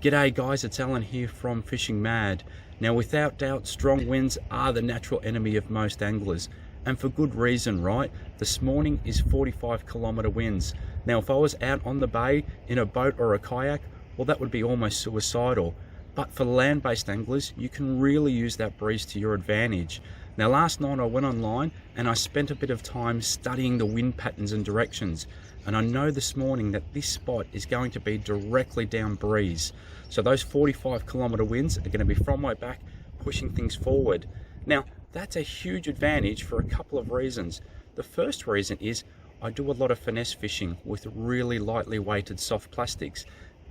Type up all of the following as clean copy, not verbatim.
G'day guys, it's Alan here from Fishing Mad. Now without doubt, strong winds are the natural enemy of most anglers, and for good reason, right? This morning is 45-kilometer winds. Now if I was out on the bay in a boat or a kayak, well, that would be almost suicidal. But for land-based anglers, you can really use that breeze to your advantage. Now last night I went online and I spent a bit of time studying the wind patterns and directions, and I know this morning that this spot is going to be directly down breeze. So those 45-kilometer winds are going to be from my back, pushing things forward. Now that's a huge advantage for a couple of reasons. The first reason is I do a lot of finesse fishing with really lightly weighted soft plastics,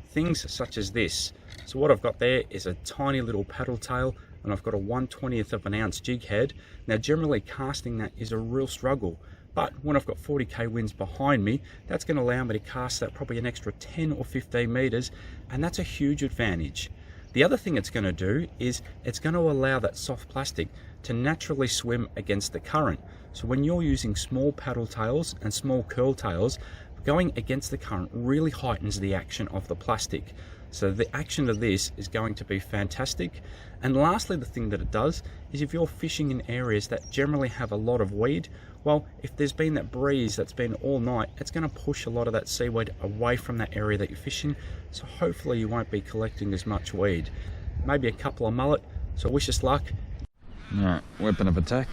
things such as this. So what I've got there is a tiny little paddle tail, and I've got a 1/20th of an ounce jig head. Now generally casting that is a real struggle, but when I've got 40k winds behind me, that's going to allow me to cast that probably an extra 10 or 15 meters, and that's a huge advantage. The other thing it's going to do is it's going to allow that soft plastic to naturally swim against the current. So when you're using small paddle tails and small curl tails, going against the current really heightens the action of the plastic. So the action of this is going to be fantastic. And lastly, the thing that it does is if you're fishing in areas that generally have a lot of weed, well, if there's been that breeze that's been all night, it's going to push a lot of that seaweed away from that area that you're fishing. So hopefully you won't be collecting as much weed. Maybe a couple of mullet, so wish us luck. Alright, weapon of attack.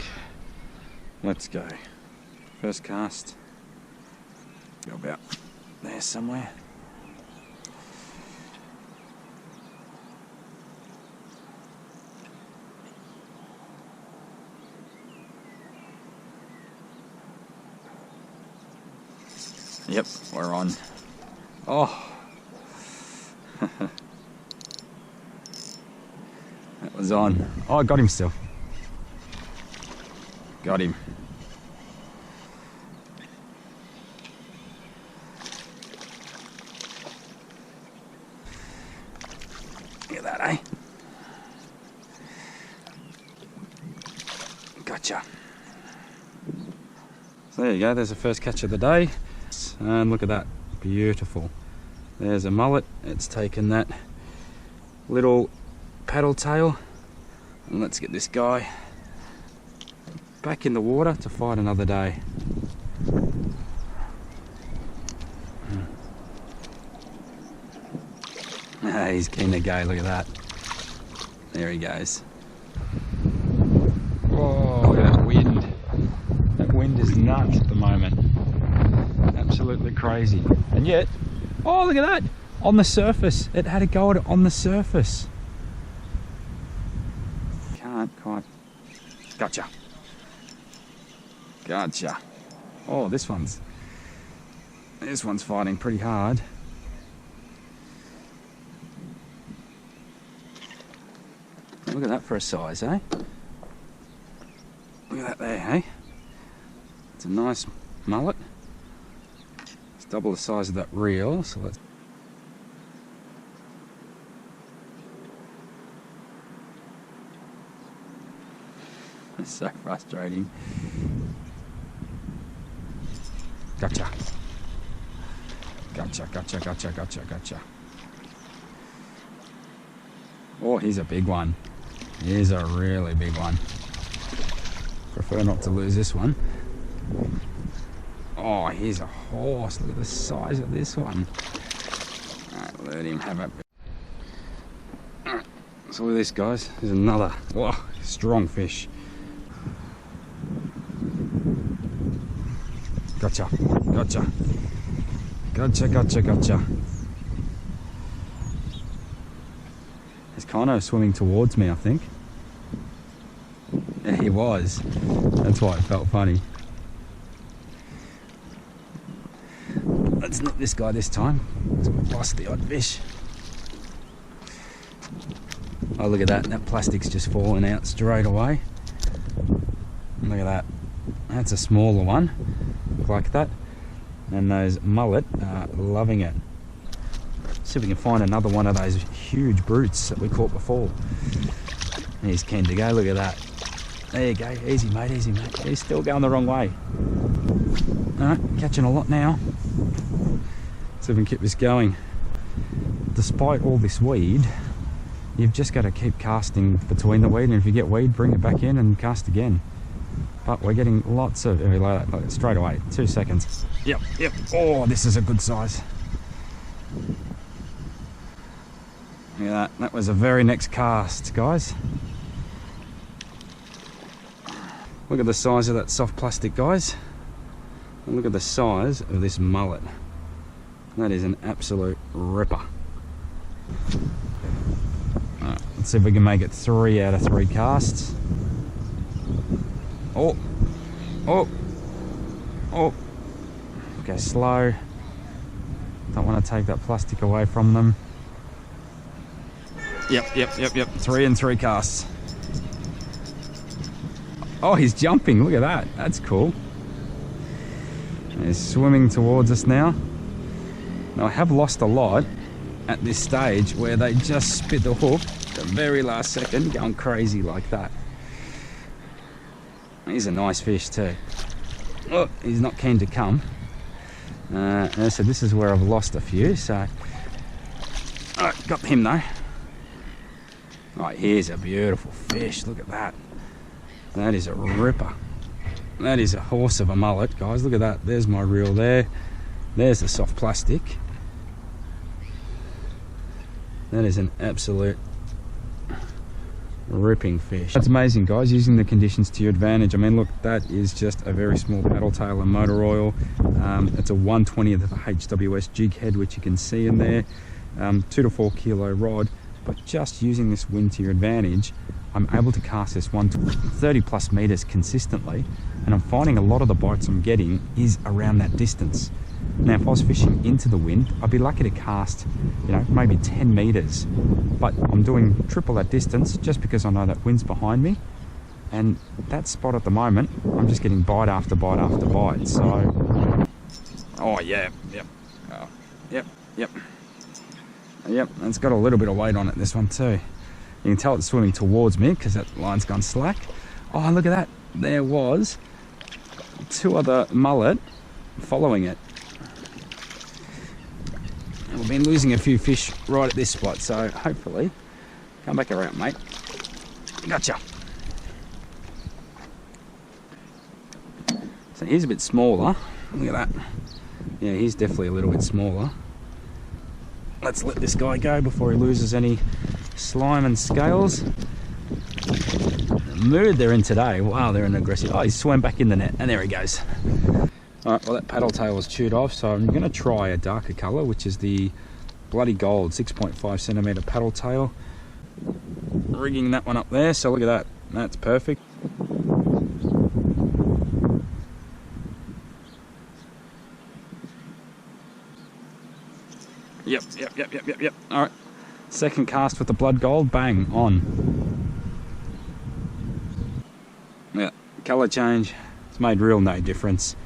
Let's go. First cast. Go about there somewhere. Yep, we're on. Oh! That was on. Oh, I got him still. Got him. Look at that, eh? Gotcha. So there you go, there's the first catch of the day. And look at that, beautiful. There's a mullet. It's taken that little paddle tail, and let's get this guy back in the water to fight another day. He's keen to go, look at that. There he goes. Whoa, look at that wind. That wind is nuts at the moment. Absolutely crazy. And yet, oh look at that, on the surface. It had a go at it on the surface. Can't quite. Gotcha. Gotcha. Oh, this one's fighting pretty hard. Look at that for a size, eh? Look at that there, eh? It's a nice mullet. It's double the size of that reel, so let's... It's so frustrating. Gotcha. Gotcha, gotcha, gotcha, gotcha, gotcha. Oh, he's a big one. He's a really big one. Prefer not to lose this one. Oh, he's a horse. Look at the size of this one. Alright, let him have it. Alright, so look at this, guys. There's another. Whoa, strong fish. Gotcha, gotcha. Gotcha, gotcha, gotcha. He's kind of swimming towards me, I think. Yeah, he was. That's why it felt funny. Let's nip this guy this time. Let's lost the odd fish. Oh, look at that. That plastic's just falling out straight away. Look at that. That's a smaller one. Like that. And those mullet are loving it. See if we can find another one of those huge brutes that we caught before. He's keen to go. Look at that. There you go. Easy, mate. Easy, mate. He's still going the wrong way. Alright, catching a lot now. See if we can keep this going. despite all this weed, you've just got to keep casting between the weed, and if you get weed, bring it back in and cast again. But we're getting lots of, like straight away, 2 seconds. Yep. Oh, this is a good size. Look at that. That was the very next cast, guys. Look at the size of that soft plastic, guys. And look at the size of this mullet. That is an absolute ripper. Alright, let's see if we can make it 3 out of 3 casts. Oh. Okay, slow. Don't want to take that plastic away from them. Yep. 3 and 3 casts. Oh, he's jumping. Look at that. That's cool. He's swimming towards us now. Now, I have lost a lot at this stage where they just spit the hook at the very last second, going crazy like that. He's a nice fish too. Oh, he's not keen to come. So this is where I've lost a few. So, alright, got him though. Alright, here's a beautiful fish. Look at that. That is a ripper. That is a horse of a mullet, guys. Look at that. There's my reel there. There's the soft plastic. That is an absolute ripping fish. That's amazing, guys, using the conditions to your advantage. I mean, look, that is just a very small paddle tail and motor oil. It's a 1/20th of a HWS jig head, which you can see in there. 2 to 4 kilo rod, but just using this wind to your advantage, I'm able to cast this 30 plus meters consistently, and I'm finding a lot of the bites I'm getting is around that distance. Now, if I was fishing into the wind, I'd be lucky to cast, maybe 10 meters, but I'm doing triple that distance just because I know that wind's behind me. And that spot at the moment, I'm just getting bite after bite after bite. So, oh yeah, yep, and it's got a little bit of weight on it, this one too. You can tell it's swimming towards me because that line's gone slack. Oh, look at that. There was 2 other mullet following it. And we've been losing a few fish right at this spot, so hopefully, come back around, mate. Gotcha. So he's a bit smaller. Look at that. Yeah, he's definitely a little bit smaller. Let's let this guy go before he loses any slime and scales. The mood they're in today, wow, they're an aggressive. Oh, he swam back in the net, and there he goes. Alright, well, that paddle tail was chewed off, so I'm going to try a darker colour, which is the bloody gold 6.5 centimetre paddle tail. Rigging that one up there, so look at that. That's perfect. Yep. Alright. Second cast with the blood gold, bang, on. Yeah, colour change. It's made real no difference.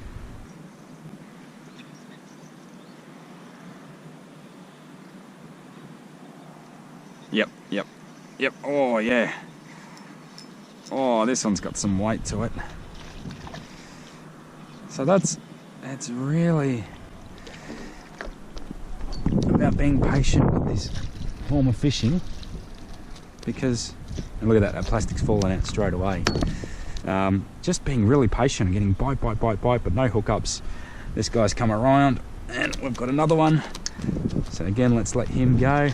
Yep. Oh, yeah. Oh, this one's got some weight to it. So it's really about being patient with this form of fishing, because, and look at that plastic's falling out straight away. Just being really patient and getting bite, but no hookups. This guy's come around, and we've got another one. So again, let's let him go.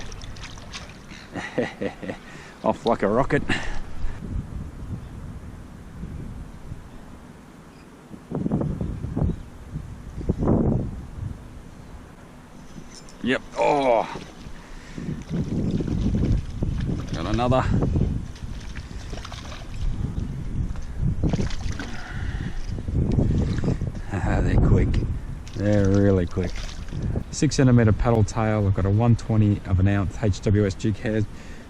Off like a rocket. Yep. Oh, got another. They're quick. They're really quick. 6 centimetre paddle tail. I've got a 1/20 of an ounce HWS jig head.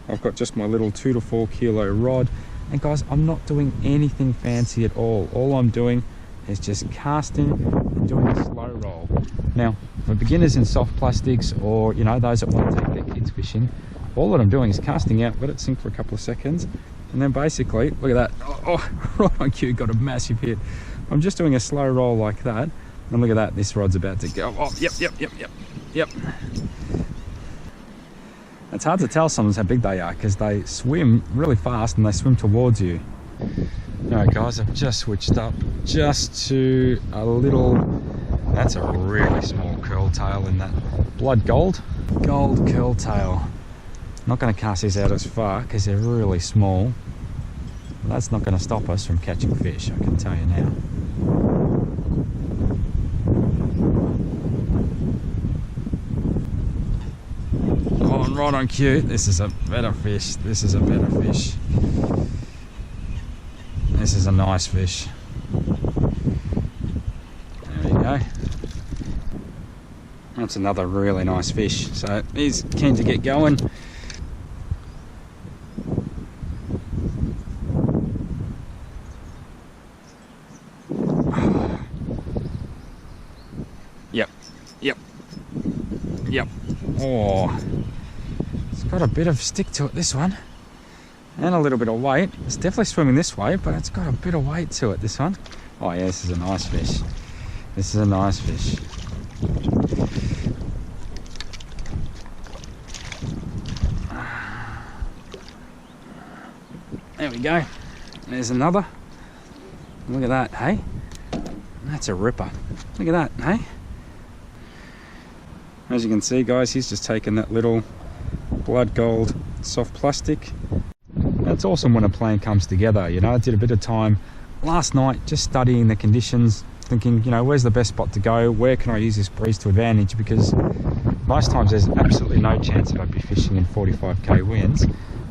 I've got just my little 2 to 4 kilo rod. And guys, I'm not doing anything fancy at all. All I'm doing is just casting and doing a slow roll. Now, for beginners in soft plastics, or those that want to take their kids fishing, all that I'm doing is casting out, let it sink for a couple of seconds, and then basically, look at that. Oh, right on cue, got a massive hit. I'm just doing a slow roll like that, and look at that, this rod's about to go. Oh, yep. It's hard to tell sometimes how big they are because they swim really fast and they swim towards you. Alright guys, I've just switched up just to a little, that's a really small curl tail in that blood gold curl tail. Not going to cast these out as far because they're really small. That's not going to stop us from catching fish, I can tell you now. Oh, and right on cue, this is a better fish. This is a better fish. This is a nice fish. There we go. That's another really nice fish. So he's keen to get going. Yep. Oh, it's got a bit of stick to it, this one, and a little bit of weight. It's definitely swimming this way, but it's got a bit of weight to it, this one. Oh yeah, this is a nice fish. This is a nice fish. There we go. There's another. Look at that, hey? That's a ripper. Look at that, hey? As you can see guys, he's just taken that little blood gold soft plastic. That's awesome when a plan comes together, you know. I did a bit of time last night just studying the conditions, thinking, you know, where's the best spot to go, where can I use this breeze to advantage, because most times there's absolutely no chance that I'd be fishing in 45k winds,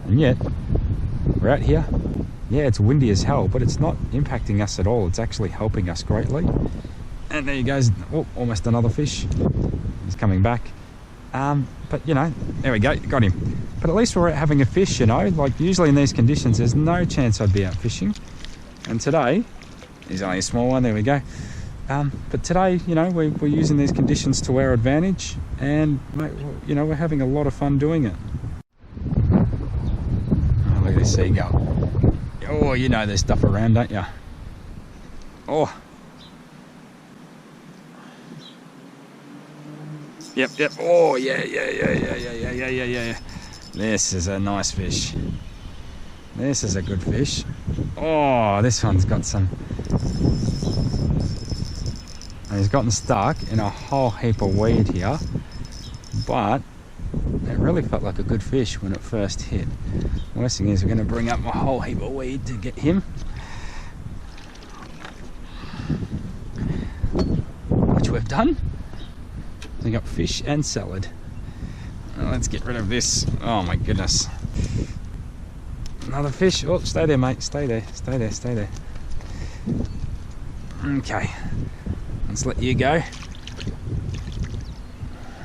and yet we're out here. Yeah, it's windy as hell, but it's not impacting us at all. It's actually helping us greatly. And there he goes. Oh, almost another fish. He's coming back. But you know, there we go, got him. But at least we're out having a fish, you know. Like usually in these conditions there's no chance I'd be out fishing, and today he's only a small one. There we go. But today, you know, we're using these conditions to our advantage, and you know, we're having a lot of fun doing it. Oh, look at this seagull. Oh, you know there's stuff around, don't you? Oh, yep. Oh, yeah. This is a nice fish. This is a good fish. Oh, this one's got some... And he's gotten stuck in a whole heap of weed here, but it really felt like a good fish when it first hit. The worst thing is we're going to bring up a whole heap of weed to get him. Which we've done. We got fish and salad. Let's get rid of this. Oh my goodness. Another fish. Oh, stay there, mate. Stay there. Okay. Let's let you go.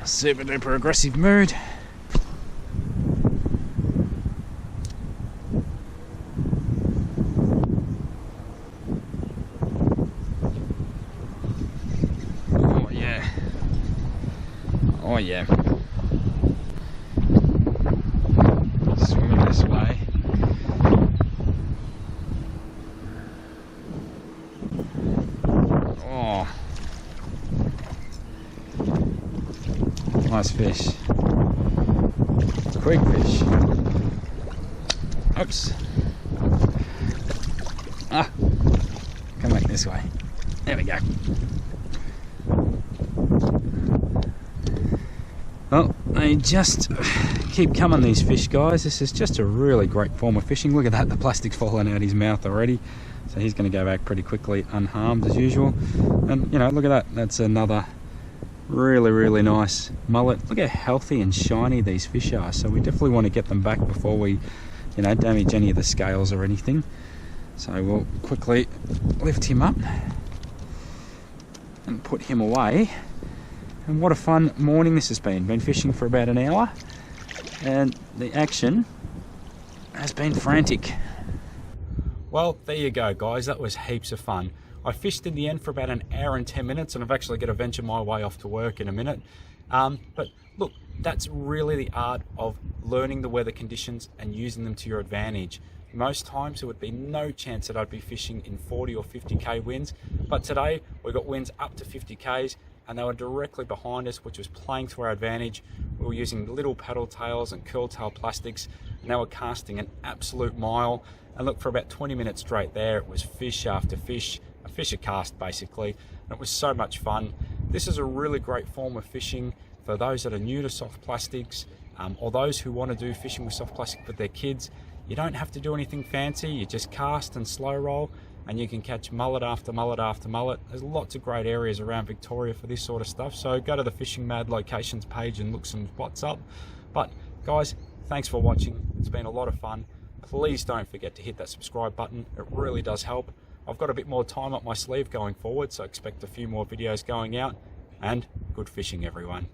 Super duper aggressive mood. Oh yeah. Swimming this way. Oh. Nice fish. Quick fish. Oops. Ah. Come back this way. There we go. Well, they just keep coming, these fish, guys. This is just a really great form of fishing. Look at that, the plastic's falling out his mouth already. So he's going to go back pretty quickly, unharmed as usual. And, you know, look at that. That's another really nice mullet. Look how healthy and shiny these fish are. So we definitely want to get them back before we, you know, damage any of the scales or anything. So we'll quickly lift him up and put him away. And what a fun morning this has been. Been fishing for about an hour, and the action has been frantic. Well, there you go, guys. That was heaps of fun. I fished in the end for about an hour and 10 minutes, and I've actually got to venture my way off to work in a minute. But look, that's really the art of learning the weather conditions and using them to your advantage. Most times there would be no chance that I'd be fishing in 40 or 50k winds, but today we got winds up to 50k's, and they were directly behind us, which was playing to our advantage. We were using little paddle tails and curl tail plastics, and they were casting an absolute mile. And look, for about 20 minutes straight there, it was fish after fish, a fisher cast basically, and it was so much fun. This is a really great form of fishing for those that are new to soft plastics, or those who want to do fishing with soft plastic with their kids. You don't have to do anything fancy, you just cast and slow roll, and you can catch mullet after mullet after mullet. There's lots of great areas around Victoria for this sort of stuff, so go to the Fishing Mad locations page and look some spots up. But guys, thanks for watching. It's been a lot of fun. Please don't forget to hit that subscribe button. It really does help. I've got a bit more time up my sleeve going forward, so expect a few more videos going out, and good fishing everyone.